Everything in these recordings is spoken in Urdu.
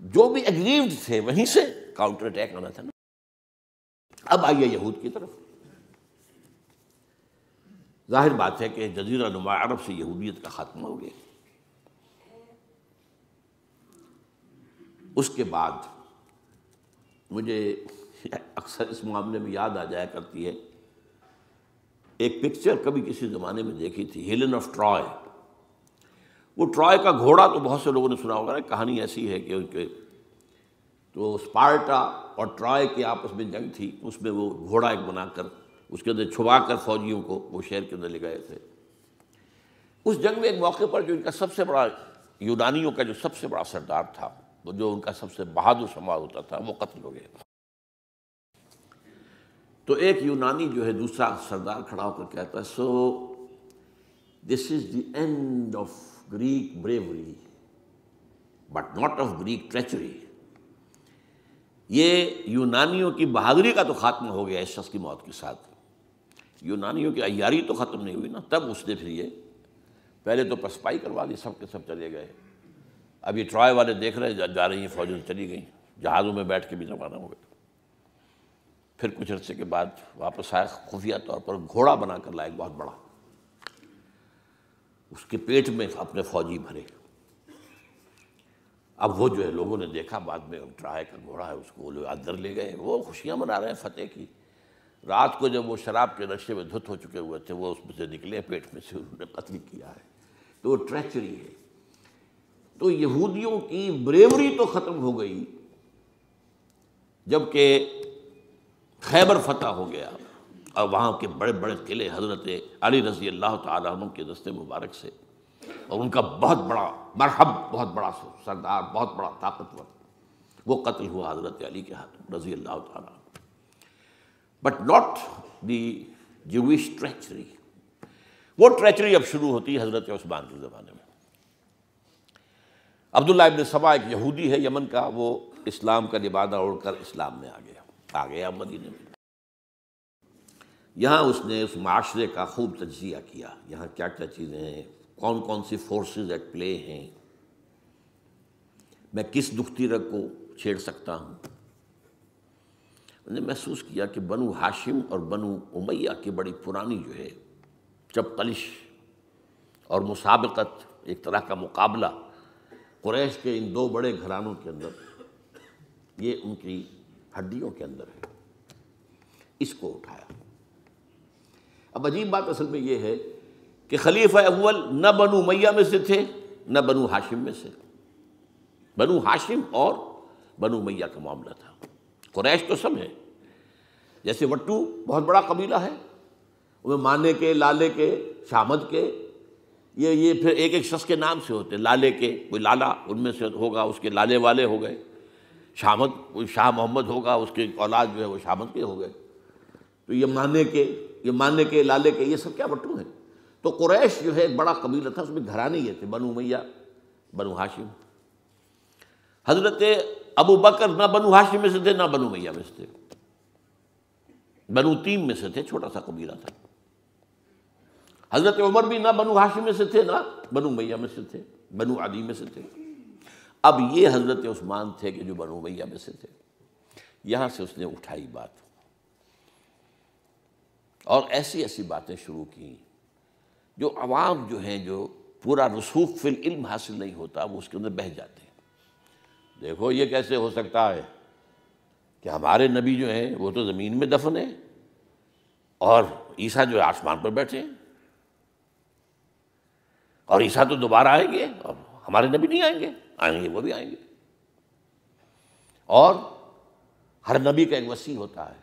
جو بھی ایگریوڈ تھے وہیں سے کاؤنٹر اٹیک آنا تھا نا۔ اب آئیے یہود کی طرف۔ ظاہر بات ہے کہ جزیرہ نما عرب سے یہودیت کا خاتمہ ہو گیا۔ اس کے بعد مجھے اکثر اس معاملے میں یاد آ جایا کرتی ہے ایک پکچر کبھی کسی زمانے میں دیکھی تھی، ہیلن آف ٹرائے۔ وہ ٹرائے کا گھوڑا تو بہت سے لوگوں نے سنا ہوگا نا، کہانی ایسی ہے کہ ان کے تو اسپارٹا اور ٹرائے کے آپس میں جنگ تھی، اس میں وہ گھوڑا ایک بنا کر اس کے اندر چھپا کر فوجیوں کو وہ شہر کے اندر لے گئے تھے۔ اس جنگ میں ایک موقع پر جو ان کا سب سے بڑا، یونانیوں کا جو سب سے بڑا سردار تھا، وہ جو ان کا سب سے بہادر شمار ہوتا تھا، وہ قتل ہو گیا۔ تو ایک یونانی جو ہے دوسرا سردار کھڑا ہو کر کہتا ہے، so this is the end of Greek bravery but not of Greek treachery. یہ یونانیوں کی بہادری کا تو خاتمہ ہو گیا اس شخص کی موت کے ساتھ، یونانیوں کی عیاری تو ختم نہیں ہوئی نا۔ تب اس نے پھر یہ پہلے تو پسپائی کروا لی، سب کے سب چلے گئے۔ اب یہ ٹرائے والے دیکھ رہے جا رہی ہیں فوجیں چلی گئیں، جہازوں میں بیٹھ کے بھی روانہ ہو گئے۔ پھر کچھ عرصے کے بعد واپس آئے، خفیہ طور پر گھوڑا بنا کر لائے بہت بڑا، اس کے پیٹ میں اپنے فوجی بھرے۔ اب وہ جو ہے لوگوں نے دیکھا بعد میں ٹرائے کا گھوڑا ہے، اس کو وہ لوگ اندر لے گئے، وہ خوشیاں منا رہے ہیں فتح کی۔ رات کو جب وہ شراب کے نشے میں دھت ہو چکے ہوئے تھے، وہ اس میں سے نکلے، پیٹ میں سے انہوں نے قتل کیا ہے۔ تو وہ ٹریچری ہے۔ تو یہودیوں کی بریوری تو ختم ہو گئی جب کہ خیبر فتح ہو گیا اور وہاں کے بڑے بڑے قلعے حضرت علی رضی اللہ تعالیٰ عنہ کے دست مبارک سے، اور ان کا بہت بڑا مرحب، بہت بڑا سردار، بہت بڑا طاقتور، وہ قتل ہوا حضرت علی کے ہاتھوں رضی اللہ تعالیٰ عنہ۔ But not the Jewish treachery. وہ ٹریچری اب شروع ہوتی ہے حضرت عثمان کے زمانے میں۔ عبداللہ ابن سبا ایک یہودی ہے یمن کا، وہ اسلام کا لبادہ اوڑھ کر اسلام میں آ گیا مدینے میں۔ یہاں اس نے اس معاشرے کا خوب تجزیہ کیا، یہاں کیا کیا چیزیں ہیں، کون کون سی فورسز ایٹ پلے ہیں، میں کس دکھتی رگ کو چھیڑ سکتا ہوں۔ میں نے محسوس کیا کہ بنو ہاشم اور بنو امیہ کی بڑی پرانی جو ہے چپقلش اور مسابقت، ایک طرح کا مقابلہ قریش کے ان دو بڑے گھرانوں کے اندر، یہ ان کی ہڈیوں کے اندر ہے۔ اس کو اٹھایا۔ اب عجیب بات اصل میں یہ ہے کہ خلیفہ اول نہ بنو امیہ میں سے تھے نہ بنو ہاشم میں سے، بنو ہاشم اور بنو امیہ کا معاملہ تھا۔ قریش تو سب ہے، جیسے وٹو بہت بڑا قبیلہ ہے، ان میں مانے کے، لالے کے، شامد کے، یہ پھر ایک ایک شخص کے نام سے ہوتے، لالے کے کوئی لالا ان میں سے ہوگا، اس کے لالے والے ہو گئے، شامد کوئی شاہ محمد ہوگا، اس کے اولاد جو ہے وہ شامد کے ہو گئے۔ تو یہ مانے کے لالے کے، یہ سب کیا وٹو ہیں۔ تو قریش جو ہے ایک بڑا قبیلہ تھا، اس میں گھرانے یہ تھے، بنو امیہ، بنو ہاشم۔ حضرت ابو بکر نہ بنو ہاشم میں سے تھے نہ بنو امیہ میں سے تھے، بنو تیم میں سے تھے، چھوٹا سا قبیلہ تھا۔ حضرت عمر بھی نہ بنو ہاشم میں سے تھے نہ بنو امیہ میں سے تھے، بنو عدی میں سے تھے۔ اب یہ حضرت عثمان تھے کہ جو بنو امیہ میں سے تھے۔ یہاں سے اس نے اٹھائی بات اور ایسی ایسی باتیں شروع کی جو عوام جو ہیں، جو پورا رسوخ فی العلم حاصل نہیں ہوتا، وہ اس کے اندر بہہ جاتے ہیں۔ دیکھو یہ کیسے ہو سکتا ہے کہ ہمارے نبی جو ہیں وہ تو زمین میں دفن ہیں اور عیسیٰ جو ہے آسمان پر بیٹھے ہیں، اور عیسیٰ تو دوبارہ آئیں گے اور ہمارے نبی نہیں آئیں گے وہ بھی آئیں گے۔ اور ہر نبی کا ایک وصی ہوتا ہے،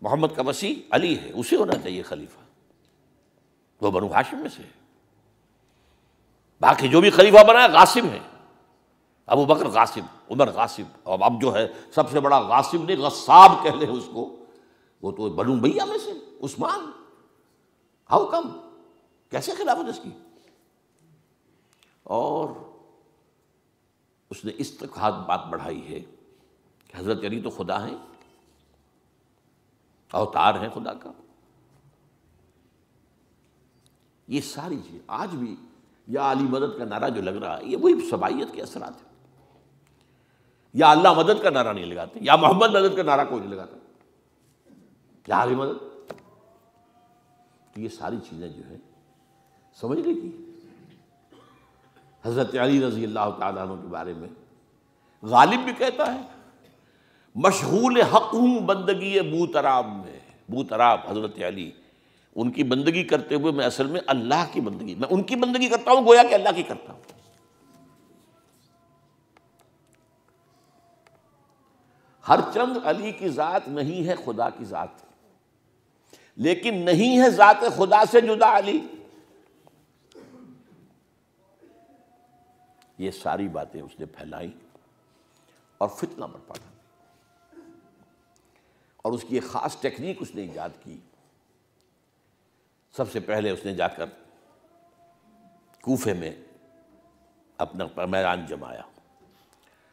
محمد کا وصی علی ہے، اسے ہونا چاہیے خلیفہ، وہ بنو ہاشم میں سے ہے۔ باقی جو بھی خلیفہ بنا ہے غاصب ہے، ابو بکر غاصب، عمر غاصب، اور اب جو ہے سب سے بڑا غاصب نہیں غصاب کہہ لیں اس کو، وہ تو بنو امیہ میں سے عثمان۔ ہاؤ کم، کیسے خلافت اس کی؟ اور اس نے اس تک بات بڑھائی ہے کہ حضرت علی تو خدا ہیں، اوتار ہیں خدا کا۔ یہ ساری چیز آج بھی یا علی مدد کا نعرہ جو لگ رہا ہے، یہ وہی سبائیت کے اثرات ہیں۔ یا اللہ مدد کا نعرہ نہیں لگاتے، یا محمد مدد کا نعرہ کوئی نہیں لگاتا، یا علی مدد۔ تو یہ ساری چیزیں جو ہیں سمجھنے کی۔ حضرت علی رضی اللہ تعالیٰ عنہ کے بارے میں غالب بھی کہتا ہے مشغول حق ہوں بندگی بوتراب میں۔ بوتراب حضرت علی، ان کی بندگی کرتے ہوئے میں اصل میں اللہ کی بندگی، میں ان کی بندگی کرتا ہوں گویا کہ اللہ کی کرتا ہوں۔ ہر چند علی کی ذات نہیں ہے خدا کی ذات، لیکن نہیں ہے ذات خدا سے جدا علی۔ یہ ساری باتیں اس نے پھیلائی اور فتنہ برپا کر، اور اس کی ایک خاص ٹیکنیک اس نے ایجاد کی۔ سب سے پہلے اس نے جا کر کوفے میں اپنا میدان جمایا۔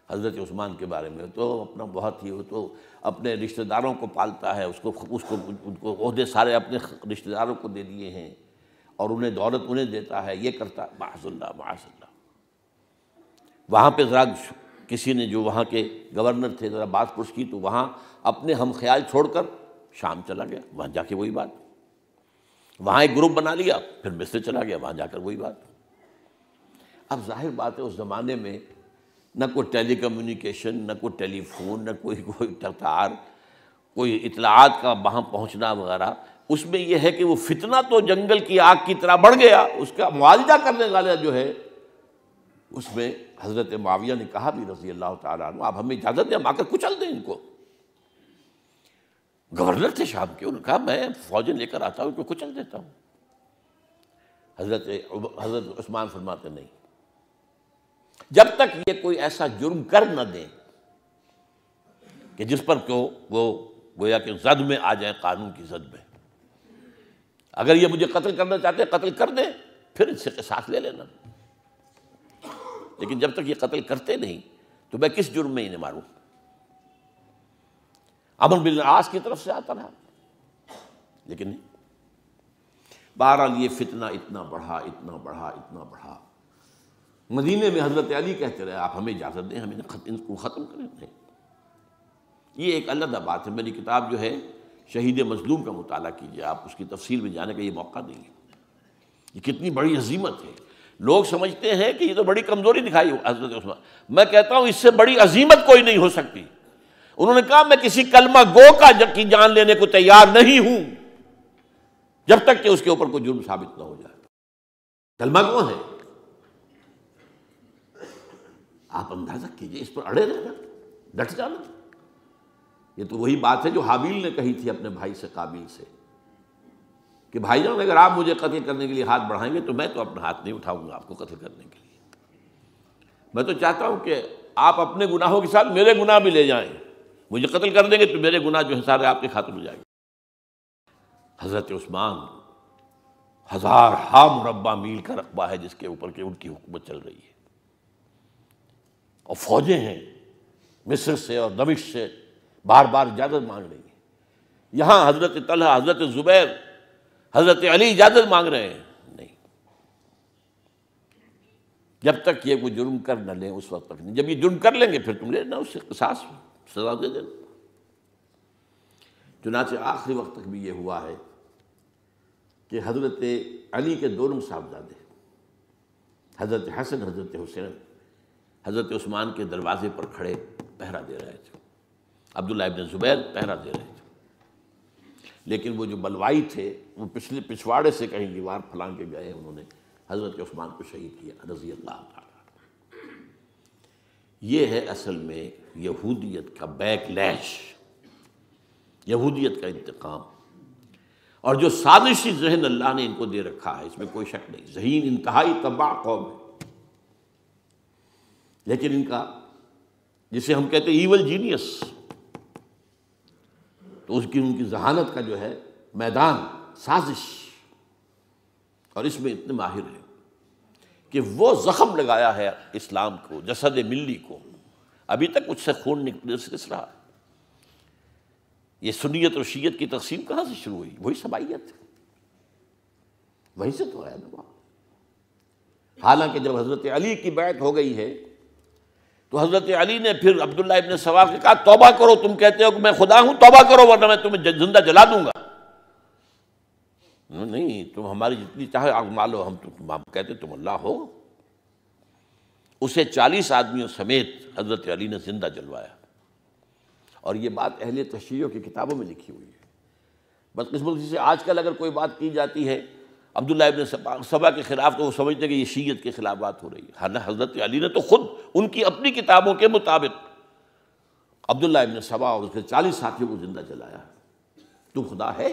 حضرت عثمان کے بارے میں تو اپنا بہت ہی، وہ تو اپنے رشتہ داروں کو پالتا ہے، ان کو عہدے سارے اپنے رشتہ داروں کو دے دیے ہیں، اور انہیں دولت انہیں دیتا ہے، یہ کرتا ہے، معاذ اللہ معاذ اللہ۔ وہاں پہ ذرا کسی نے جو وہاں کے گورنر تھے ذرا بات پرس کی، تو وہاں اپنے ہم خیال چھوڑ کر شام چلا گیا، وہاں جا کے وہی بات، وہاں ایک گروپ بنا لیا، پھر مصر چلا گیا، وہاں جا کر وہی بات۔ اب ظاہر بات ہے اس زمانے میں نہ کوئی ٹیلی کمیونیکیشن، نہ کوئی ٹیلی فون، نہ کوئی تار، کوئی اطلاعات کا وہاں پہنچنا وغیرہ۔ اس میں یہ ہے کہ وہ فتنہ تو جنگل کی آگ کی طرح بڑھ گیا، اس کا معالجہ کرنے والا جو ہے، اس میں حضرت معاویہ نے کہا بھی رضی اللہ تعالیٰ عنہ، آپ ہمیں اجازت دیں، ہم آ کر کچل دیں ان کو۔ گورنر تھے شام کے، انہوں نے کہا میں فوجیں لے کر آتا ہوں، ان کو کچل دیتا ہوں۔ حضرت عثمان فرماتے نہیں، جب تک یہ کوئی ایسا جرم کر نہ دیں کہ جس پر کو وہ گویا کہ زد میں آ جائے، قانون کی زد میں۔ اگر یہ مجھے قتل کرنا چاہتے ہیں قتل کر دیں، پھر اس سے قصاص لے لینا، لیکن جب تک یہ قتل کرتے نہیں تو میں کس جرم میں انہیں ماروں؟ عمرو بن العاص کی طرف سے آتا رہا، لیکن نہیں۔ بہرحال یہ فتنہ اتنا بڑھا اتنا بڑھا اتنا بڑھا، مدینے میں حضرت علی کہتے رہے آپ ہمیں اجازت دیں، ہم ان کو ختم کریں۔ نہیں، یہ ایک علیحدہ بات ہے، میری کتاب جو ہے شہید مظلوم کا مطالعہ کیجیے، آپ اس کی تفصیل میں جانے کا یہ موقع نہیں ہے۔ یہ کتنی بڑی عظیمت ہے، لوگ سمجھتے ہیں کہ یہ تو بڑی کمزوری دکھائی حضرت عثمان، میں کہتا ہوں اس سے بڑی عظیمت کوئی نہیں ہو سکتی۔ انہوں نے کہا میں کسی کلمہ گو کی جان لینے کو تیار نہیں ہوں جب تک کہ اس کے اوپر کوئی جرم ثابت نہ ہو جائے۔ کلمہ گو ہے، آپ اندازہ کیجئے، اس پر اڑے رہنا، ڈٹ جانا۔ یہ تو وہی بات ہے جو حابیل نے کہی تھی اپنے بھائی سے قابیل سے کہ بھائی جان اگر آپ مجھے قتل کرنے کے لیے ہاتھ بڑھائیں گے تو میں تو اپنا ہاتھ نہیں اٹھاؤں گا آپ کو قتل کرنے کے لیے۔ میں تو چاہتا ہوں کہ آپ اپنے گناہوں کے ساتھ میرے گناہ بھی لے جائیں، مجھے قتل کر دیں گے تو میرے گناہ جو ہیں سارے آپ کے خاتمے ہو جائیں گے۔ حضرت عثمان ہزارہا مربع میل کا رقبہ ہے جس کے اوپر کہ ان کی حکومت چل رہی ہے، اور فوجیں ہیں مصر سے اور دمشق سے بار بار اجازت مانگ رہی ہیں۔ یہاں حضرت طلحہ، حضرت زبیر، حضرت علی اجازت مانگ رہے ہیں، نہیں، جب تک یہ کوئی جرم کر نہ لیں اس وقت تک نہیں۔ جب یہ جرم کر لیں گے پھر تم لینا اس سے قصاص، سزا دے دینا۔ چنانچہ آخری وقت تک بھی یہ ہوا ہے کہ حضرت علی کے دونوں صاحبزادے حضرت حسن، حضرت حسین، حضرت عثمان کے دروازے پر کھڑے پہرا دے رہے تھے، عبداللہ ابن زبیر پہرا دے رہے تھے، لیکن وہ جو بلوائی تھے وہ پچھواڑے سے کہیں دیوار پھلانگ کے گئے، انہوں نے حضرت عثمان کو شہید کیا رضی اللہ تعالیٰ۔ یہ ہے اصل میں یہودیت کا بیک لیش، یہودیت کا انتقام، اور جو سازشی ذہن اللہ نے ان کو دے رکھا ہے اس میں کوئی شک نہیں۔ ذہین انتہائی تباہ قوم ہے، لیکن ان کا جسے ہم کہتے ہیں ایول جینیس، تو ان کی ذہانت کا جو ہے میدان سازش، اور اس میں اتنے ماہر ہیں کہ وہ زخم لگایا ہے اسلام کو، جسد ملی کو، ابھی تک اس سے خون نکل رہا ہے۔ یہ سنیت اور شیعت کی تقسیم کہاں سے شروع ہوئی؟ وہی سبائیت، وہی سے تو ہے نا۔ حالانکہ جب حضرت علی کی بیعت ہو گئی ہے تو حضرت علی نے پھر عبداللہ ابن سبا سے کہا توبہ کرو، تم کہتے ہو کہ میں خدا ہوں، توبہ کرو ورنہ میں تمہیں زندہ جلا دوں گا۔ نہیں، تم ہماری جتنی چاہے آزما لو، ہم کہتے تم اللہ ہو۔ اسے 40 آدمیوں سمیت حضرت علی نے زندہ جلوایا، اور یہ بات اہل تشیع کی کتابوں میں لکھی ہوئی ہے۔ بدقسمتی سے آج کل اگر کوئی بات کی جاتی ہے عبداللہ ابن سبا کے خلاف تو وہ سمجھتے ہیں کہ یہ شیعت کے خلاف بات ہو رہی ہے۔ حضرت علی نے تو خود ان کی اپنی کتابوں کے مطابق عبداللہ ابن سبا اور اس کے 40 ساتھیوں کو زندہ جلایا۔ تو خدا ہے،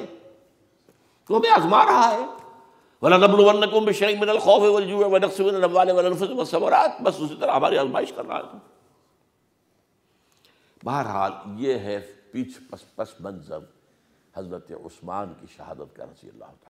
تو ہمیں آزما رہا ہے۔ وَلَنَبْلُوَنَّكُمْ بِشَيْءٍ مِّنَ الْخَوْفِ وَالْجُوعِ وَنَقْصٍ مِّنَ الْأَمْوَالِ وَالْأَنفُسِ وَالثَّمَرَاتِ، بس اسی طرح ہماری آزمائش کر رہا ہے۔ بہرحال یہ ہے پس منظر حضرت عثمان کی شہادت کا رضی اللہ عنہ۔